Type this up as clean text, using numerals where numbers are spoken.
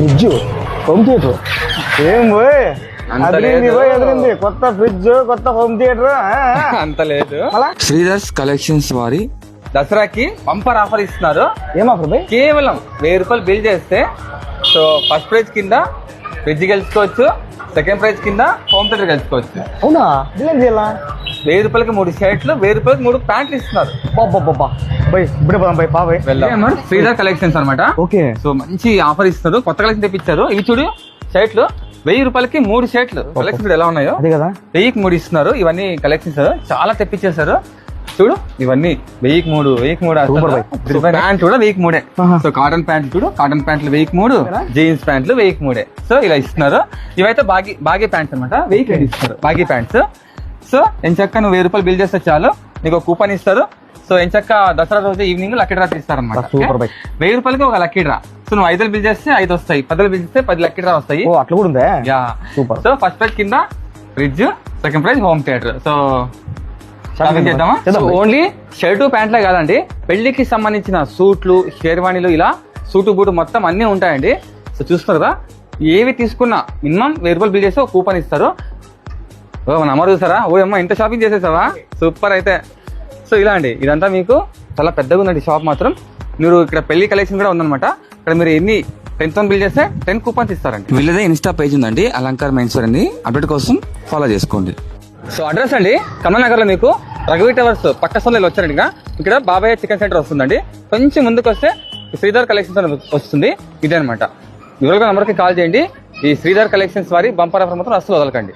Fridge home theatre ఏం పోయి అంత లేదు. ఎదిరింది కొత్త ఫ్రిడ్జ్ కొత్త హోమ్ థియేటర్ అంత లేదు. శ్రీధర్స్ కలెక్షన్స్ వారి దసరాకి బంపర్ ఆఫర్ ఇస్తున్నారు. ఏం ఆఫర్ బై? కేవలం 1000 రూపాయలు బిల్ చేస్తే సో ఫస్ట్ ప్రైజ్ కింద ఫ్రిడ్జ్ గెలుచుకోవచ్చు, సెకండ్ ప్రైజ్ కింద హోమ్ థియేటర్ గెలుచుకోవచ్చు. అవునా బిల్ చేయాలా? 1000 రూపాయలకి 3 షర్ట్లు, 1000 రూపాయలకి 3 ప్యాంట్లు ఇస్తున్నారు. బై ఇప్పుడే పోదాం బై పా బై. శ్రీధర్ కలెక్షన్స్ అనమాట. ఓకే సో మంచి ఆఫర్ ఇస్తున్నారు, కొత్త కలెక్షన్ తెప్పించారు. ఇవి చూడు షర్ట్లు 1000 రూపాయలకి 3 షర్ట్లు. కలెక్షన్స్ ఎలా ఉన్నాయో అదే కదా 1000కి 3 ఇస్తున్నారు. ఇవన్నీ కలెక్షన్స్ చాలా తెప్పించేశారు. చూడు ఇవన్నీ 1000కి 3 ప్యాంట్ కూడా 1000కి 3. సో కాటన్ ప్యాంట్ చూడు, కాటన్ ప్యాంట్లు 1000కి 3, జీన్స్ ప్యాంట్లు 1000కి 3. సో ఇలా ఇస్తున్నారు. ఇవైతే బాగీ ప్యాంట్స్ అనమాట, 1000కి 2 ఇస్తారు బాగీ ప్యాంట్స్. సో ఎంచక్క నువ్వు 1000 రూపాయలు బిల్ చేస్తే చాలు, నీకు ఒక కూపన్ ఇస్తారు. సో ఎంచక్క దసరా రోజు ఈవినింగ్ లక్కీ డ్రా తీస్తారు అనమాట. 1000 రూపాయలకి ఒక లక్కీ డ్రా. సో నువ్వు 5 బిల్ చేస్తే 5 వస్తాయి, 10 బిల్ చేస్తే 10 లక్కీ డ్రా వస్తాయి. అట్లా కూడా ఉందా? Yeah super. So first prize కింద fridge, second prize home theatre. So shopping చేద్దామా? ఓన్లీ షర్టు ప్యాంట్లే కాదండి, పెళ్లికి సంబంధించిన సూట్లు, షేర్వాణీలు, ఇలా సూటు బూటు మొత్తం అన్ని ఉంటాయండి. సో చూస్తున్నారు కదా, ఏవి తీసుకున్నా మినిమం 1000 రూపాయలు బిల్ చేస్తే ఒక కూపన్ ఇస్తారు. ఓ మన అమ్మ చూసారా, ఓ అమ్మ ఇంత షాపింగ్ చేసేసావా, సూపర్ అయితే. సో ఇలా అండి, ఇదంతా మీకు చాలా పెద్దగా ఉందండి షాప్ మాత్రం. మీరు ఇక్కడ పెళ్లి కలెక్షన్ కూడా ఉందన్నమాట. ఇక్కడ మీరు ఎన్ని 10తో బిల్ చేస్తే 10 కూపన్స్ ఇస్తారండి. వీళ్ళదే ఇన్స్టా పేజ్ ఉందండి, అలంకార్ మెన్స్ వేర్ అని. అప్డేట్ కోసం ఫాలో చేసుకోండి. సో అడ్రస్ అండి కమల్ నగర్ లో మీకు రఘువీ టవర్స్ పక్క సొంతలో వచ్చారండి. ఇక్కడ బాబాయ్ చికెన్ సెంటర్ వస్తుందండి. కొంచెం ముందుకు వస్తే శ్రీధర్ కలెక్షన్స్ అని వస్తుంది. ఇదే అనమాట. వివరాలుగా నంబర్కి కాల్ చేయండి. ఈ శ్రీధర్ కలెక్షన్స్ వారి బంపర్ ఆఫర్ మాత్రం అస్సలు వదలకండి.